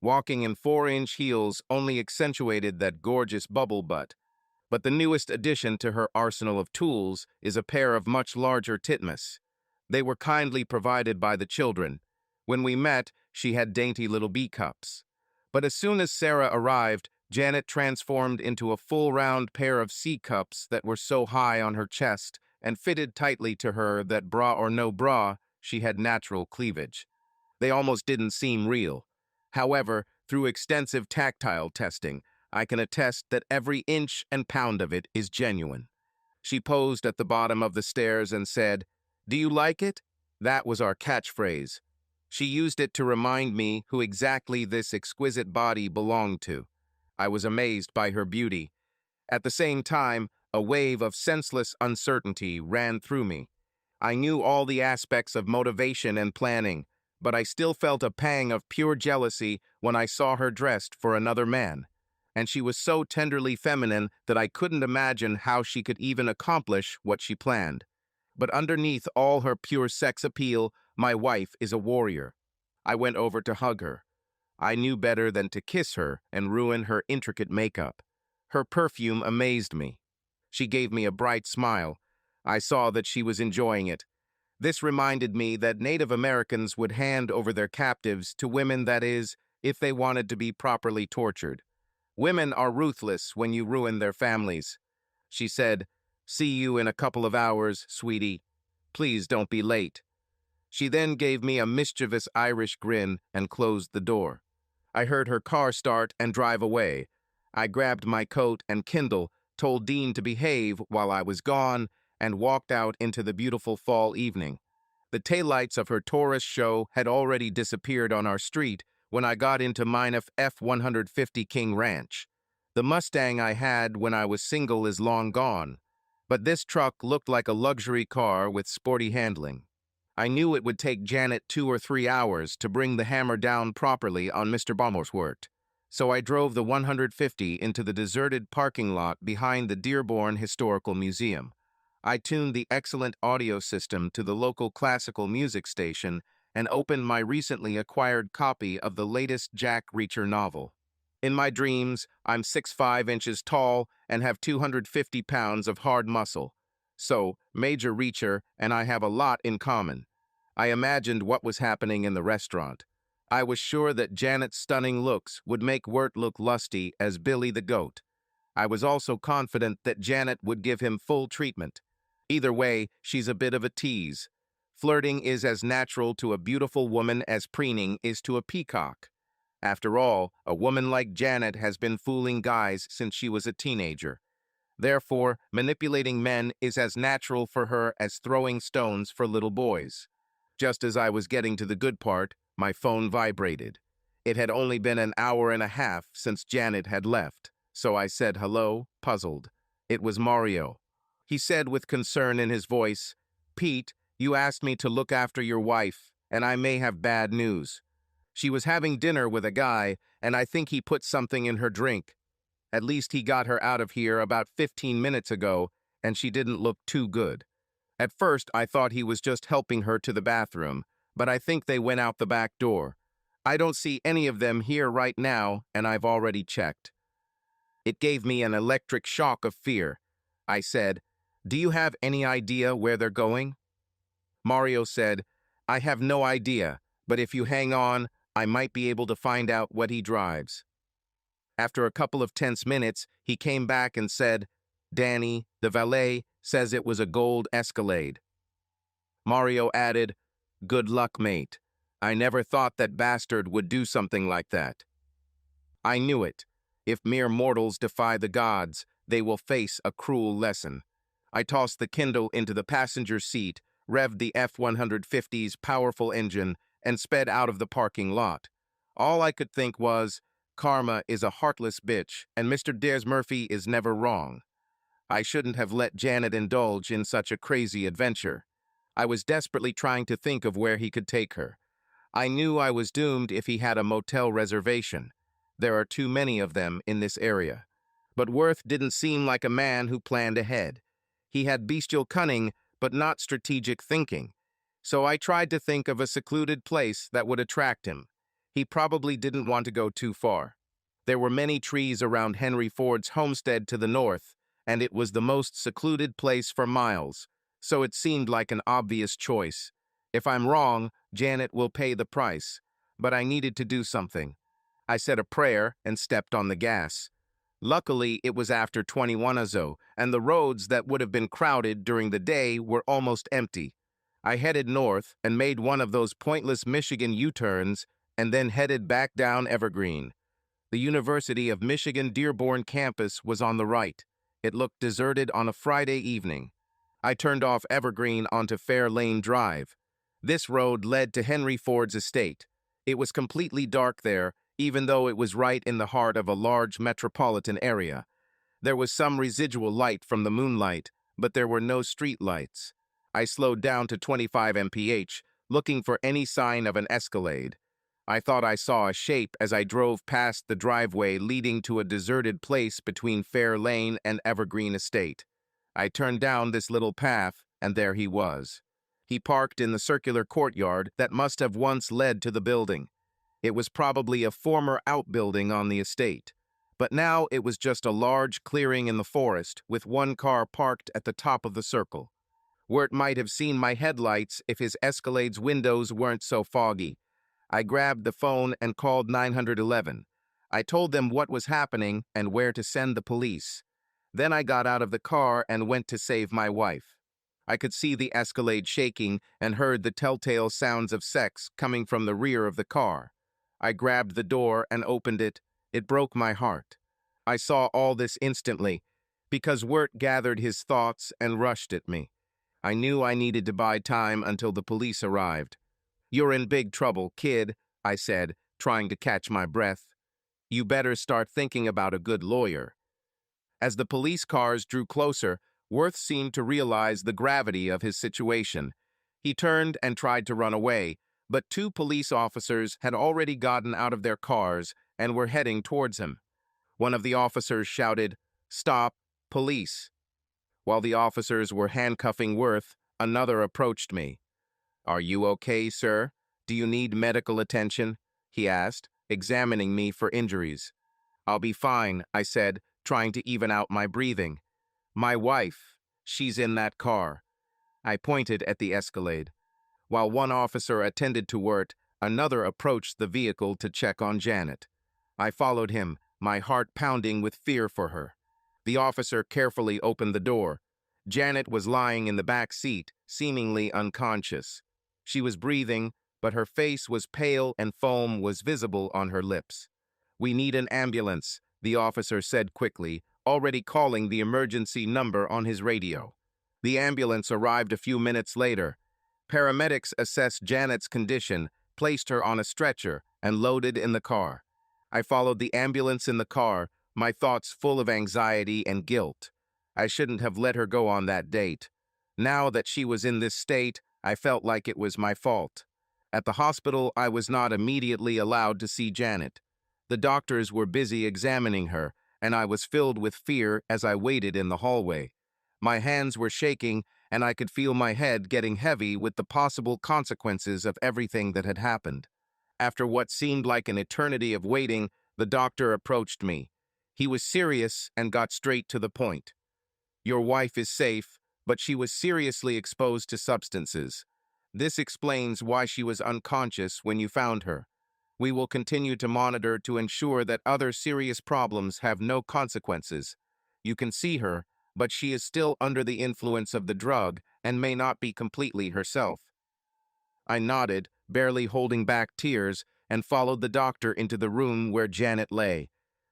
Walking in 4-inch heels only accentuated that gorgeous bubble butt. But the newest addition to her arsenal of tools is a pair of much larger titmus. They were kindly provided by the children. When we met, she had dainty little B-cups. But as soon as Sarah arrived, Janet transformed into a full round pair of C-cups that were so high on her chest and fitted tightly to her that, bra or no bra, she had natural cleavage. They almost didn't seem real. However, through extensive tactile testing, I can attest that every inch and pound of it is genuine. She posed at the bottom of the stairs and said, "Do you like it?" That was our catchphrase. She used it to remind me who exactly this exquisite body belonged to. I was amazed by her beauty. At the same time, a wave of senseless uncertainty ran through me. I knew all the aspects of motivation and planning, but I still felt a pang of pure jealousy when I saw her dressed for another man. And she was so tenderly feminine that I couldn't imagine how she could even accomplish what she planned. But underneath all her pure sex appeal, my wife is a warrior. I went over to hug her. I knew better than to kiss her and ruin her intricate makeup. Her perfume amazed me. She gave me a bright smile. I saw that she was enjoying it. This reminded me that Native Americans would hand over their captives to women, that is, if they wanted to be properly tortured. Women are ruthless when you ruin their families. She said, "See you in a couple of hours, sweetie. Please don't be late." She then gave me a mischievous Irish grin and closed the door. I heard her car start and drive away. I grabbed my coat and Kindle, told Dean to behave while I was gone, and walked out into the beautiful fall evening. The taillights of her Taurus show had already disappeared on our street when I got into mine F-150 King Ranch. The Mustang I had when I was single is long gone, but this truck looked like a luxury car with sporty handling. I knew it would take Janet 2 or 3 hours to bring the hammer down properly on Mr. Bommerswort, so I drove the 150 into the deserted parking lot behind the Dearborn Historical Museum. I tuned the excellent audio system to the local classical music station and opened my recently acquired copy of the latest Jack Reacher novel. In my dreams, I'm 6'5" tall and have 250 pounds of hard muscle. So, Major Reacher and I have a lot in common. I imagined what was happening in the restaurant. I was sure that Janet's stunning looks would make Wirt look lusty as Billy the Goat. I was also confident that Janet would give him full treatment. Either way, she's a bit of a tease. Flirting is as natural to a beautiful woman as preening is to a peacock. After all, a woman like Janet has been fooling guys since she was a teenager. Therefore, manipulating men is as natural for her as throwing stones for little boys. Just as I was getting to the good part, my phone vibrated. It had only been an hour and a half since Janet had left, so I said hello, puzzled. It was Mario. He said with concern in his voice, "Pete, you asked me to look after your wife, and I may have bad news. She was having dinner with a guy, and I think he put something in her drink. At least he got her out of here about 15 minutes ago, and she didn't look too good. At first, I thought he was just helping her to the bathroom, but I think they went out the back door. I don't see any of them here right now, and I've already checked." It gave me an electric shock of fear. I said, "Do you have any idea where they're going?" Mario said, "I have no idea, but if you hang on, I might be able to find out what he drives." After a couple of tense minutes, he came back and said, "Danny, the valet, says it was a gold Escalade." Mario added, "Good luck, mate. I never thought that bastard would do something like that." I knew it. If mere mortals defy the gods, they will face a cruel lesson. I tossed the Kindle into the passenger seat, revved the F-150's powerful engine, and sped out of the parking lot. All I could think was, karma is a heartless bitch, and Mr. Dares Murphy is never wrong. I shouldn't have let Janet indulge in such a crazy adventure. I was desperately trying to think of where he could take her. I knew I was doomed if he had a motel reservation. There are too many of them in this area. But Worth didn't seem like a man who planned ahead. He had bestial cunning, but not strategic thinking. So I tried to think of a secluded place that would attract him. He probably didn't want to go too far. There were many trees around Henry Ford's homestead to the north, and it was the most secluded place for miles, so it seemed like an obvious choice. If I'm wrong, Janet will pay the price, but I needed to do something. I said a prayer and stepped on the gas. Luckily, it was after 21 azo, and the roads that would have been crowded during the day were almost empty. I headed north and made one of those pointless Michigan U-turns and then headed back down Evergreen. The University of Michigan Dearborn campus was on the right. It looked deserted on a Friday evening. I turned off Evergreen onto Fair Lane Drive. This road led to Henry Ford's estate. It was completely dark there, even though it was right in the heart of a large metropolitan area. There was some residual light from the moonlight, but there were no street lights. I slowed down to 25 mph, looking for any sign of an Escalade. I thought I saw a shape as I drove past the driveway leading to a deserted place between Fair Lane and Evergreen Estate. I turned down this little path, and there he was. He parked in the circular courtyard that must have once led to the building. It was probably a former outbuilding on the estate, but now it was just a large clearing in the forest with one car parked at the top of the circle. Wirt might have seen my headlights if his Escalade's windows weren't so foggy. I grabbed the phone and called 911. I told them what was happening and where to send the police. Then I got out of the car and went to save my wife. I could see the Escalade shaking and heard the telltale sounds of sex coming from the rear of the car. I grabbed the door and opened it. It broke my heart. I saw all this instantly, because Wirt gathered his thoughts and rushed at me. I knew I needed to buy time until the police arrived. "You're in big trouble, kid," I said, trying to catch my breath. "You better start thinking about a good lawyer." As the police cars drew closer, Worth seemed to realize the gravity of his situation. He turned and tried to run away, but two police officers had already gotten out of their cars and were heading towards him. One of the officers shouted, "Stop, police." While the officers were handcuffing Worth, another approached me. "Are you okay, sir? Do you need medical attention?" he asked, examining me for injuries. "I'll be fine," I said, trying to even out my breathing. "My wife, She's in that car. I pointed at the escalade. While one officer attended to Wirt, another approached the vehicle to check on Janet. I followed him, my heart pounding with fear for her. The officer carefully opened the door. Janet was lying in the back seat, seemingly unconscious. She was breathing, but her face was pale and foam was visible on her lips. "We need an ambulance," the officer said quickly, already calling the emergency number on his radio. The ambulance arrived a few minutes later. Paramedics assessed Janet's condition, placed her on a stretcher, and loaded in the car. I followed the ambulance in the car, my thoughts full of anxiety and guilt. I shouldn't have let her go on that date. Now that she was in this state, I felt like it was my fault. At the hospital, I was not immediately allowed to see Janet. The doctors were busy examining her, and I was filled with fear as I waited in the hallway. My hands were shaking, and I could feel my head getting heavy with the possible consequences of everything that had happened. After what seemed like an eternity of waiting, the doctor approached me. He was serious and got straight to the point. "Your wife is safe, but she was seriously exposed to substances. This explains why she was unconscious when you found her. We will continue to monitor to ensure that other serious problems have no consequences. You can see her, but she is still under the influence of the drug and may not be completely herself." I nodded, barely holding back tears, and followed the doctor into the room where Janet lay.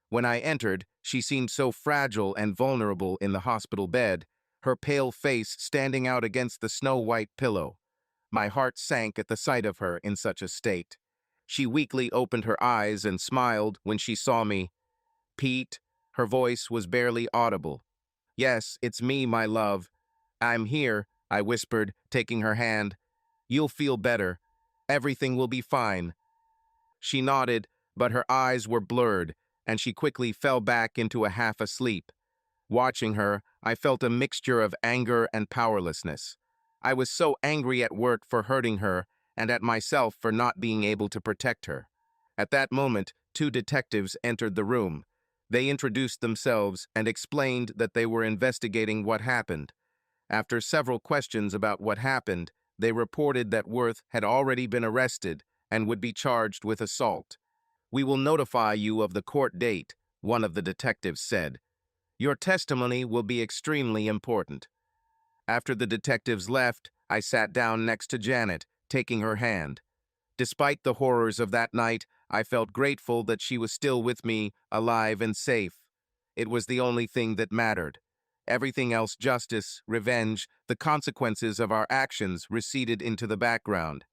When I entered, she seemed so fragile and vulnerable in the hospital bed, her pale face standing out against the snow-white pillow. My heart sank at the sight of her in such a state. She weakly opened her eyes and smiled when she saw me. "Pete," her voice was barely audible. "Yes, it's me, my love. I'm here," I whispered, taking her hand. "You'll feel better. Everything will be fine." She nodded, but her eyes were blurred, and she quickly fell back into a half asleep. Watching her, I felt a mixture of anger and powerlessness. I was so angry at Wirt for hurting her, and at myself for not being able to protect her. At that moment, two detectives entered the room. They introduced themselves and explained that they were investigating what happened. After several questions about what happened, they reported that Worth had already been arrested and would be charged with assault. "We will notify you of the court date," one of the detectives said. "Your testimony will be extremely important." After the detectives left, I sat down next to Janet, taking her hand. Despite the horrors of that night, I felt grateful that she was still with me, alive and safe. It was the only thing that mattered. Everything else, justice, revenge, the consequences of our actions, receded into the background.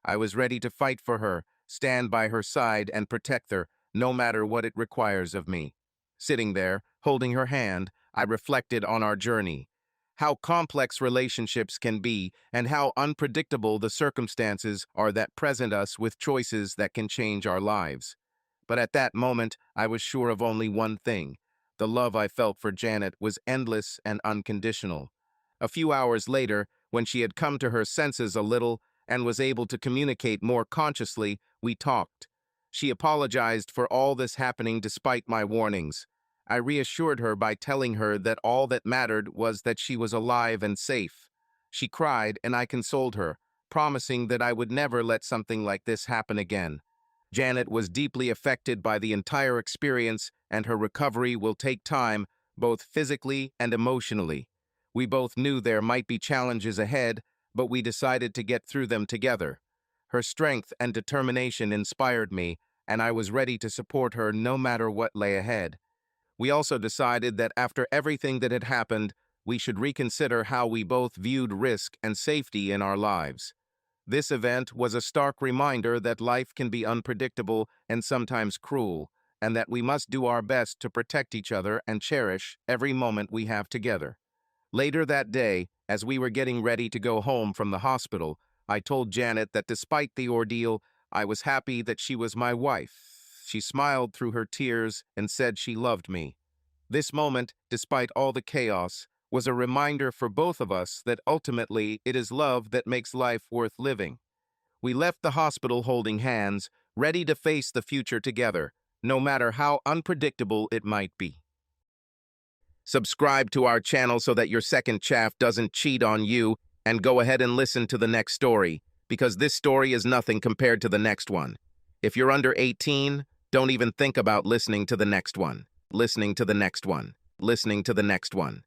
I was ready to fight for her, stand by her side, and protect her, no matter what it requires of me. Sitting there, holding her hand, I reflected on our journey. How complex relationships can be, and how unpredictable the circumstances are that present us with choices that can change our lives. But at that moment, I was sure of only one thing. The love I felt for Janet was endless and unconditional. A few hours later, when she had come to her senses a little and was able to communicate more consciously, we talked. She apologized for all this happening despite my warnings. I reassured her by telling her that all that mattered was that she was alive and safe. She cried, and I consoled her, promising that I would never let something like this happen again. Janet was deeply affected by the entire experience, and her recovery will take time, both physically and emotionally. We both knew there might be challenges ahead, but we decided to get through them together. Her strength and determination inspired me, and I was ready to support her no matter what lay ahead. We also decided that after everything that had happened, we should reconsider how we both viewed risk and safety in our lives. This event was a stark reminder that life can be unpredictable and sometimes cruel, and that we must do our best to protect each other and cherish every moment we have together. Later that day, as we were getting ready to go home from the hospital, I told Janet that despite the ordeal, I was happy that she was my wife. She smiled through her tears and said she loved me. This moment, despite all the chaos, was a reminder for both of us that ultimately it is love that makes life worth living. We left the hospital holding hands, ready to face the future together, no matter how unpredictable it might be. Subscribe to our channel so that your second chaff doesn't cheat on you, and go ahead and listen to the next story, because this story is nothing compared to the next one. If you're under 18, don't even think about listening to the next one. Listening to the next one. Listening to the next one.